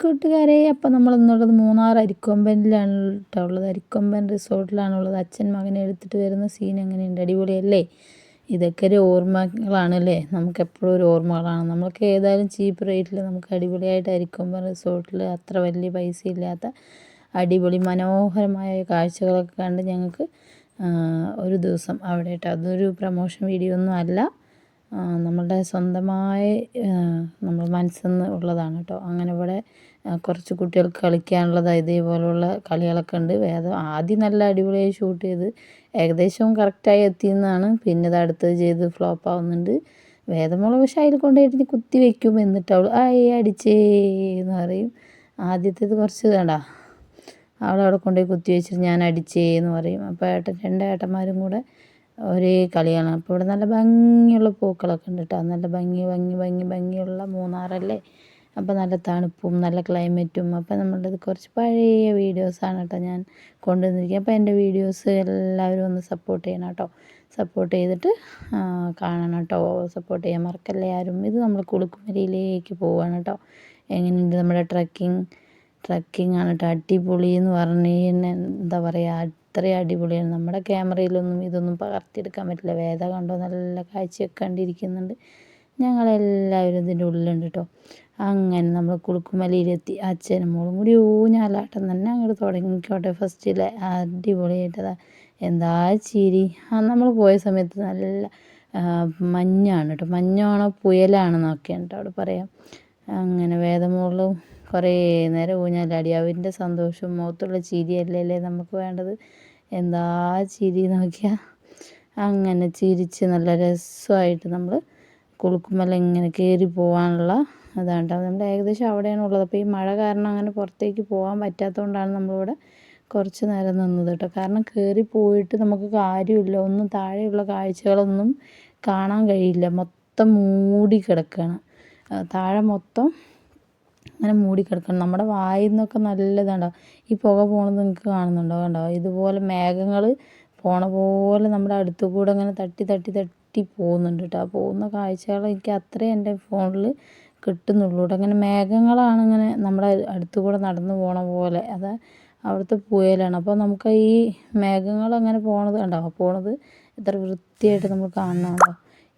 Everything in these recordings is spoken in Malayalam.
കൂട്ടുകാരെ, അപ്പോൾ നമ്മളിന്നുള്ളത് മൂന്നാർ അരിക്കൊമ്പനിലാണ് ട്ടോ ഉള്ളത്. അരിക്കൊമ്പൻ റിസോർട്ടിലാണുള്ളത്. അച്ഛൻ മകനെ എടുത്തിട്ട് വരുന്ന സീൻ എങ്ങനെയുണ്ട്? അടിപൊളിയല്ലേ? ഇതൊക്കെ ഒരു ഓർമ്മകളാണല്ലേ, നമുക്കെപ്പോഴും ഒരു ഓർമ്മകളാണ്. നമ്മൾക്ക് ഏതായാലും ചീപ്പ് റേറ്റിൽ നമുക്ക് അടിപൊളിയായിട്ട് അരിക്കൊമ്പൻ റിസോർട്ടിൽ അത്ര വലിയ പൈസ ഇല്ലാത്ത അടിപൊളി മനോഹരമായ കാഴ്ചകളൊക്കെ കണ്ട് ഞങ്ങൾക്ക് ഒരു ദിവസം അവിടെ ഇട്ട്, അതൊരു പ്രമോഷൻ വീഡിയോ ഒന്നും അല്ല, നമ്മളുടെ സ്വന്തമായി നമ്മൾ മനസ്സിൽ നിന്ന് ഉള്ളതാണ് കേട്ടോ. അങ്ങനെ ഇവിടെ കുറച്ച് കുട്ടികൾക്ക് കളിക്കാനുള്ളത് ഇതേപോലുള്ള കളികളൊക്കെ ഉണ്ട്. ആദ്യം നല്ല അടിപൊളിയായി ഷൂട്ട് ചെയ്ത് ഏകദേശം കറക്റ്റായി എത്തിയെന്നാണ്, പിന്നെ ഇത് അടുത്തത് ചെയ്ത് ഫ്ലോപ്പ് ആവുന്നുണ്ട്. വേദമുളക് പക്ഷേ അതിൽ കൊണ്ടുപോയിട്ട് കുത്തി വയ്ക്കും, എന്നിട്ട് അവൾ അടിച്ചേ എന്ന് പറയും. ആദ്യത്തേത് കുറച്ച് വേണ്ട, അവളവിടെ കൊണ്ടുപോയി കുത്തി വെച്ചിട്ട് ഞാൻ അടിച്ചേ എന്ന് പറയും. അപ്പോൾ രണ്ട് ഏട്ടന്മാരും കൂടെ ഒരേ കളിയാണ്. അപ്പോൾ ഇവിടെ നല്ല ഭംഗിയുള്ള പൂക്കളൊക്കെ ഉണ്ട് കേട്ടോ. നല്ല ഭംഗിയുള്ള മൂന്നാറല്ലേ, അപ്പോൾ നല്ല തണുപ്പും നല്ല ക്ലൈമറ്റും. അപ്പോൾ നമ്മളുടെ കുറച്ച് പഴയ വീഡിയോസാണ് കേട്ടോ ഞാൻ കൊണ്ടുവന്നിരിക്കുക. അപ്പോൾ എൻ്റെ വീഡിയോസ് എല്ലാവരും ഒന്ന് സപ്പോർട്ട് ചെയ്യണം കേട്ടോ. സപ്പോർട്ട് ചെയ്തിട്ട് കാണണം കേട്ടോ. സപ്പോർട്ട് ചെയ്യാൻ മറക്കല്ലേ ആരും. ഇത് നമ്മൾ കുളുക്കുമലയിലേക്ക് പോവുകയാണ് കേട്ടോ. എങ്ങനെയുണ്ട് നമ്മുടെ ട്രക്കിംഗ് ആണ് കേട്ടോ. അടിപൊളി എന്ന് പറഞ്ഞ് എന്താ പറയുക, അത്രയും അടിപൊളിയാണ്. നമ്മുടെ ക്യാമറയിലൊന്നും ഇതൊന്നും പകർത്തിയെടുക്കാൻ പറ്റില്ല. വേദ കണ്ടോ, നല്ല കാഴ്ചയൊക്കെ കണ്ടിരിക്കുന്നുണ്ട്. ഞങ്ങളെല്ലാവരും ഇതിൻ്റെ ഉള്ളിലുണ്ട് കേട്ടോ. അങ്ങനെ നമ്മൾ കുളുക്കുമലയിലെത്തി. അച്ഛനും മോളും കൂടി ഊഞ്ഞാലാട്ടം തന്നെ അങ്ങോട്ട് തുടങ്ങിക്കോട്ടെ ഫസ്റ്റിലെ. അടിപൊളിയായിട്ടതാ, എന്താ ചിരി. നമ്മൾ പോയ സമയത്ത് നല്ല മഞ്ഞാണ് കേട്ടോ. മഞ്ഞാണോ പുയലാണെന്നൊക്കെയാണ് കേട്ടോ അവിടെ പറയാം. അങ്ങനെ വേദമോളും കുറേ നേരം ഊഞ്ഞാലാടി. അവൻ്റെ സന്തോഷവും മുഖത്തുള്ള ചിരിയല്ലേ നമുക്ക് വേണ്ടത്. എന്താ ചിരി നോക്കിയാൽ. അങ്ങനെ ചിരിച്ച് നല്ല രസമായിട്ട് നമ്മൾ കുളുക്കുമല ഇങ്ങനെ കയറി പോകാനുള്ള അതാണ് കേട്ടോ. നമ്മൾ ഏകദേശം അവിടെയാണ് ഉള്ളത്. അപ്പോൾ ഈ മഴ കാരണം അങ്ങനെ പുറത്തേക്ക് പോകാൻ പറ്റാത്തതുകൊണ്ടാണ് നമ്മളിവിടെ കുറച്ച് നേരം നിന്നത് കേട്ടോ. കാരണം കയറി പോയിട്ട് നമുക്ക് കാര്യമില്ല, ഒന്നും താഴെയുള്ള കാഴ്ചകളൊന്നും കാണാൻ കഴിയില്ല. മൊത്തം മൂടി കിടക്കുകയാണ് താഴെ, മൊത്തം അങ്ങനെ മൂടിക്കിടക്കണം. നമ്മുടെ വായിൽ നിന്നൊക്കെ നല്ലതാണ്ടോ ഈ പുക പോണത് നിങ്ങൾക്ക് കാണുന്നുണ്ടോ? കണ്ടോ, ഇതുപോലെ മേഘങ്ങൾ പോണ പോലെ നമ്മുടെ അടുത്തു കൂടെ അങ്ങനെ തട്ടി പോകുന്നുണ്ട് കേട്ടോ. ആ പോകുന്ന കാഴ്ചകൾ എനിക്ക് അത്രയും എൻ്റെ ഫോണിൽ കിട്ടുന്നുള്ളൂ കേട്ടോ. അങ്ങനെ മേഘങ്ങളാണ് ഇങ്ങനെ നമ്മുടെ അടുത്തു കൂടെ നടന്നു പോണ പോലെ, അത് അവിടുത്തെ പുയലാണ്. അപ്പോൾ നമുക്ക് ഈ മേഘങ്ങൾ അങ്ങനെ പോണത് കണ്ടോ, പോണത് എത്ര വൃത്തിയായിട്ട് നമ്മൾ കാണണമല്ലോ.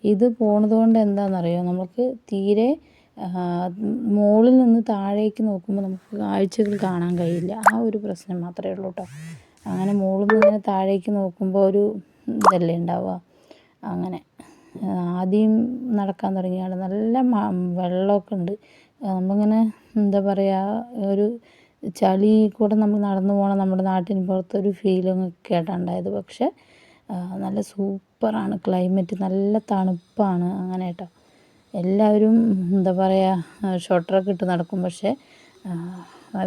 ഇത് പോണത് കൊണ്ട് എന്താണെന്നറിയോ, നമുക്ക് തീരെ മുകളിൽ നിന്ന് താഴേക്ക് നോക്കുമ്പോൾ നമുക്ക് കാഴ്ചകൾ കാണാൻ കഴിയില്ല. ആ ഒരു പ്രശ്നം മാത്രമേ ഉള്ളൂ കേട്ടോ. അങ്ങനെ മുകളിൽ നിന്ന് ഇങ്ങനെ താഴേക്ക് നോക്കുമ്പോൾ ഒരു ഇതല്ലേ ഉണ്ടാവുക. അങ്ങനെ ആദ്യം നടക്കാൻ തുടങ്ങിയാണ്. നല്ല വെള്ളമൊക്കെ ഉണ്ട്. നമ്മളിങ്ങനെ എന്താ പറയുക, ഒരു ചളി കൂടെ നമ്മൾ നടന്നു പോകണം, നമ്മുടെ നാട്ടിന് പുറത്തൊരു ഫീലിംഗ് ഒക്കെ ആയിട്ടാണ് ഉണ്ടായത്. പക്ഷേ നല്ല സൂപ്പറാണ് ക്ലൈമറ്റ്, നല്ല തണുപ്പാണ്. അങ്ങനെ കേട്ടോ. എല്ലാവരും എന്താ പറയുക, ഷോർട്ടറൊക്കെ ഇട്ട് നടക്കും. പക്ഷേ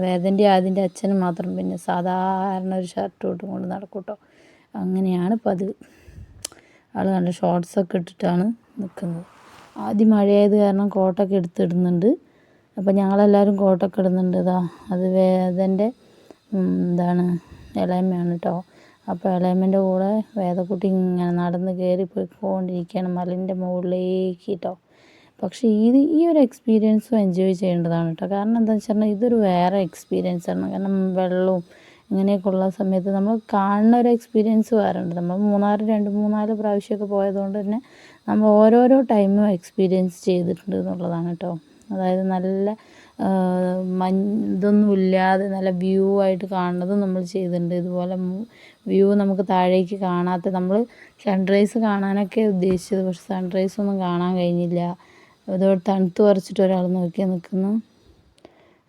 വേദൻ്റെ അതിൻ്റെ അച്ഛന് മാത്രം പിന്നെ സാധാരണ ഒരു ഷർട്ട് ഇട്ടും കൊണ്ട് നടക്കും കേട്ടോ. അങ്ങനെയാണ് പതിവ്. ആൾ നല്ല ഷോർട്ട്സൊക്കെ ഇട്ടിട്ടാണ് നിൽക്കുന്നത്. ആദ്യം മഴയായത് കാരണം കോട്ടൊക്കെ എടുത്തിടുന്നുണ്ട്. അപ്പോൾ ഞങ്ങളെല്ലാവരും കോട്ടൊക്കെ ഇടുന്നുണ്ട്. അത് വേദൻ്റെ എന്താണ് ഇളയമ്മയാണ് കേട്ടോ. അപ്പോൾ ഇളയമ്മൻ്റെ കൂടെ വേദക്കുട്ടി ഇങ്ങനെ നടന്ന് കയറി പോയിക്കൊണ്ടിരിക്കുകയാണ് മലേൻ്റെ മുകളിലേക്ക് കേട്ടോ. പക്ഷേ ഈ ഒരു എക്സ്പീരിയൻസും എൻജോയ് ചെയ്യേണ്ടതാണ് കേട്ടോ. കാരണം എന്താണെന്ന് വെച്ചാൽ ഇതൊരു വേറെ എക്സ്പീരിയൻസാണ്. കാരണം വെള്ളവും ഇങ്ങനെയൊക്കെ ഉള്ള സമയത്ത് നമ്മൾ കാണുന്ന ഒരു എക്സ്പീരിയൻസ് വേറെ ഉണ്ട്. നമ്മൾ മൂന്നാർ 2-3-4 പ്രാവശ്യമൊക്കെ പോയതുകൊണ്ട് തന്നെ നമ്മൾ ഓരോരോ ടൈമും എക്സ്പീരിയൻസ് ചെയ്തിട്ടുണ്ട് എന്നുള്ളതാണ് കേട്ടോ. അതായത് നല്ല ഇതൊന്നും ഇല്ലാതെ നല്ല വ്യൂ ആയിട്ട് കാണുന്നതും നമ്മൾ ചെയ്തിട്ടുണ്ട്. ഇതുപോലെ വ്യൂ നമുക്ക് താഴേക്ക് കാണാത്ത, നമ്മൾ സൺറൈസ് കാണാനൊക്കെ ഉദ്ദേശിച്ചത്, പക്ഷെ സൺറൈസ് ഒന്നും കാണാൻ കഴിഞ്ഞില്ല. അതോടെ തണുത്ത് പറിച്ചിട്ട് ഒരാൾ നോക്കി നിൽക്കുന്നു.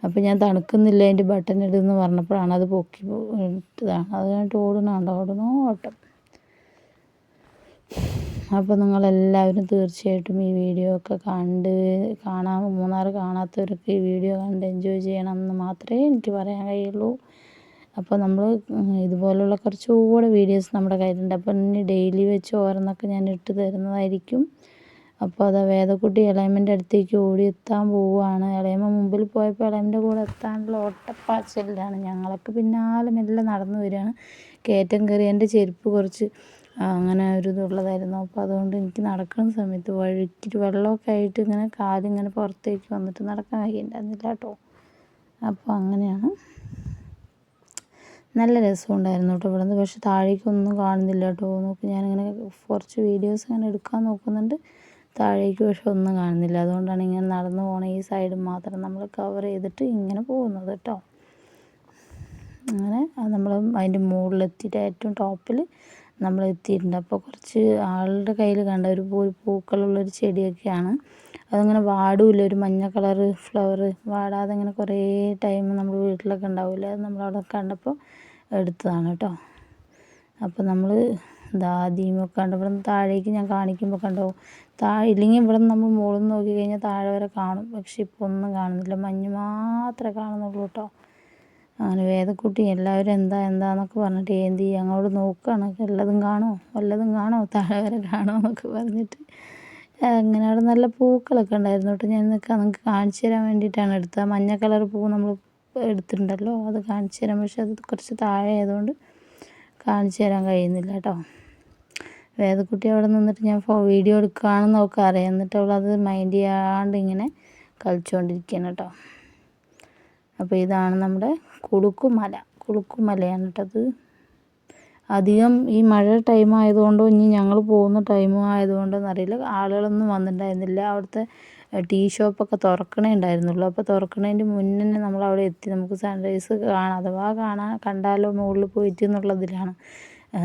അപ്പോൾ ഞാൻ തണുക്കുന്നില്ല അതിൻ്റെ ബട്ടൺ ഇടുമെന്ന് പറഞ്ഞപ്പോഴാണ് അത് പൊക്കി ഇട്ടതാണ്. അത് കഴിഞ്ഞിട്ട് ഓടണോ ഓട്ടം. അപ്പോൾ നിങ്ങളെല്ലാവരും തീർച്ചയായിട്ടും ഈ വീഡിയോ ഒക്കെ മൂന്നാർ കാണാത്തവരൊക്കെ ഈ വീഡിയോ കണ്ട് എൻജോയ് ചെയ്യണം എന്ന് മാത്രമേ എനിക്ക് പറയാൻ കഴിയുള്ളൂ. അപ്പോൾ നമ്മൾ ഇതുപോലുള്ള കുറച്ചുകൂടെ വീഡിയോസ് നമ്മുടെ കയ്യിലുണ്ട്. അപ്പോൾ ഇനി ഡെയിലി വെച്ച് ഓരോന്നൊക്കെ ഞാൻ ഇട്ട് തരുന്നതായിരിക്കും. അപ്പോൾ അത് വേദക്കുട്ടി ഇളയമ്മൻ്റെ അടുത്തേക്ക് ഓടിയെത്താൻ പോവുകയാണ്. ഇളയമ്മ മുമ്പിൽ പോയപ്പോൾ ഇളയമ്മൻ്റെ കൂടെ എത്താനുള്ള ഓട്ടപ്പാച്ചിലാണ്. ഞങ്ങളൊക്കെ പിന്നാലെ മെല്ലെ നടന്നു വരികയാണ്. കയറ്റം കയറി എൻ്റെ ചെരുപ്പ് കുറച്ച് അങ്ങനെ ഒരു ഇതുള്ളതായിരുന്നു. അപ്പോൾ അതുകൊണ്ട് എനിക്ക് നടക്കുന്ന സമയത്ത് വഴുക്കിയിട്ട് വെള്ളമൊക്കെ ആയിട്ട് ഇങ്ങനെ കാലിങ്ങനെ പുറത്തേക്ക് വന്നിട്ട് നടക്കാൻ കഴിയുന്നുണ്ടായിരുന്നില്ല കേട്ടോ. അപ്പോൾ അങ്ങനെയാണ്. നല്ല രസമുണ്ടായിരുന്നു കേട്ടോ ഇവിടുന്ന്. പക്ഷെ താഴേക്കൊന്നും കാണുന്നില്ല കേട്ടോ. നോക്ക്, ഞാനിങ്ങനെ കുറച്ച് വീഡിയോസ് ഇങ്ങനെ എടുക്കാൻ നോക്കുന്നുണ്ട്, താഴേക്ക് പക്ഷെ ഒന്നും കാണുന്നില്ല. അതുകൊണ്ടാണ് ഇങ്ങനെ നടന്നു പോകണ ഈ സൈഡ് മാത്രം നമ്മൾ കവർ ചെയ്തിട്ട് ഇങ്ങനെ പോകുന്നത് കേട്ടോ. അങ്ങനെ നമ്മൾ അതിൻ്റെ മുകളിലെത്തിയിട്ട് ഏറ്റവും ടോപ്പിൽ നമ്മൾ എത്തിയിട്ടുണ്ട്. അപ്പോൾ കുറച്ച് ആളുടെ കയ്യിൽ കണ്ട ഒരു പൂക്കളുള്ളൊരു ചെടിയൊക്കെയാണ്. അതങ്ങനെ വാടില്ല, ഒരു മഞ്ഞ കളറ് ഫ്ലവർ വാടാതെ ഇങ്ങനെ കുറേ ടൈം നമ്മൾ വീട്ടിലൊക്കെ ഉണ്ടാവില്ല, അത് നമ്മളവിടെ കണ്ടപ്പോൾ എടുത്തതാണ് കേട്ടോ. അപ്പോൾ നമ്മൾ ആദ്യമൊക്കെ കണ്ടു. ഇവിടെ നിന്ന് താഴേക്ക് ഞാൻ കാണിക്കുമ്പോൾ കണ്ടോ, ഇല്ലെങ്കിൽ ഇവിടെ നിന്ന് നമ്മൾ മുകളിൽ നിന്ന് നോക്കി കഴിഞ്ഞാൽ താഴെ വരെ കാണും. പക്ഷെ ഇപ്പോൾ ഒന്നും കാണുന്നില്ല, മഞ്ഞ് മാത്രമേ കാണുന്നുള്ളൂ കേട്ടോ. അങ്ങനെ വേദക്കുട്ടി എല്ലാവരും എന്താന്നൊക്കെ പറഞ്ഞിട്ട് ഏന്തി അങ്ങോട്ട് നോക്കുകയാണ്, വല്ലതും കാണോ താഴെ വരെ കാണോ എന്നൊക്കെ പറഞ്ഞിട്ട്. അങ്ങനെ അവിടെ നല്ല പൂക്കളൊക്കെ ഉണ്ടായിരുന്നു കേട്ടോ. ഞാൻ നിങ്ങൾക്ക് കാണിച്ചു തരാൻ വേണ്ടിയിട്ടാണ് എടുത്തത്. മഞ്ഞ കളർ പൂ നമ്മൾ എടുത്തിട്ടുണ്ടല്ലോ, അത് കാണിച്ചു തരാം. പക്ഷെ അത് കുറച്ച് താഴെ ആയതുകൊണ്ട് കാണിച്ചു തരാൻ കഴിയുന്നില്ല കേട്ടോ. വേദക്കുട്ടി അവിടെ നിന്നിട്ട് ഞാൻ വീഡിയോ എടുക്കുകയാണെന്ന് അവൾക്ക് അറിയാം. എന്നിട്ട് അവൾ അത് മൈൻഡ് ചെയ്യാണ്ട് ഇങ്ങനെ കളിച്ചുകൊണ്ടിരിക്കുകയാണ് കേട്ടോ. അപ്പോൾ ഇതാണ് നമ്മുടെ കുളുക്കുമലയാണ് കേട്ടത്. അധികം ഈ മഴ ടൈം ആയതുകൊണ്ടോ ഇനി ഞങ്ങൾ പോകുന്ന ടൈം ആയതുകൊണ്ടോന്നറിയില്ല, ആളുകളൊന്നും വന്നിട്ടുണ്ടായിരുന്നില്ല. അവിടുത്തെ ടീ ഷോപ്പൊക്കെ തുറക്കണേ ഉണ്ടായിരുന്നുള്ളൂ. അപ്പോൾ തുറക്കണതിൻ്റെ മുന്നേ നമ്മളവിടെ എത്തി. നമുക്ക് സൺറൈസ് കാണാം, അഥവാ കണ്ടാലോ മുകളിൽ പോയിട്ട് എന്നുള്ളതിലാണ്,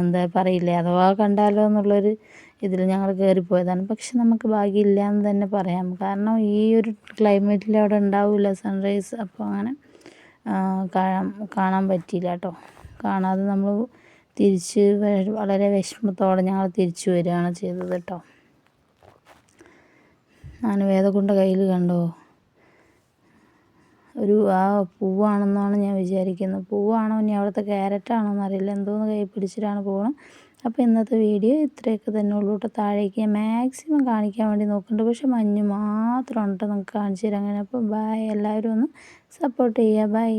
എന്താ പറയില്ലേ, അഥവാ കണ്ടാലോ എന്നുള്ളൊരു ഇതിൽ ഞങ്ങൾ കയറിപ്പോയതാണ്. പക്ഷെ നമുക്ക് ഭാഗ്യമില്ല എന്ന് തന്നെ പറയാം. കാരണം ഈ ഒരു ക്ലൈമറ്റിൽ അവിടെ ഉണ്ടാവില്ല സൺറൈസ്. അപ്പോൾ അങ്ങനെ കാണാൻ പറ്റിയില്ല കേട്ടോ. കാണാതെ നമ്മൾ തിരിച്ച് വളരെ വിഷമത്തോടെ ഞങ്ങൾ തിരിച്ചു വരികയാണ് ചെയ്തത് കേട്ടോ. ഞാൻ വേദക്കുണ്ട കയ്യിൽ കണ്ടോ, ആ പൂവാണെന്നാണ് ഞാൻ വിചാരിക്കുന്നത്. പൂവാണോ ഇനി അവിടുത്തെ ക്യാരറ്റാണോ എന്നറിയില്ല, എന്തോന്ന് കൈ പിടിച്ചിട്ടാണ് പോകുന്നത്. അപ്പോൾ ഇന്നത്തെ വീഡിയോ ഇത്രയൊക്കെ തന്നെ ഉള്ളൂ കേട്ടോ. താഴേക്ക് ഞാൻ മാക്സിമം കാണിക്കാൻ വേണ്ടി നോക്കുന്നുണ്ട്, പക്ഷെ മഞ്ഞ് മാത്രമാണ് കേട്ടോ നമുക്ക് കാണിച്ചു തരാം അങ്ങനെ. അപ്പോൾ ബൈ, എല്ലാവരും ഒന്ന് സപ്പോർട്ട് ചെയ്യുക. ബൈ.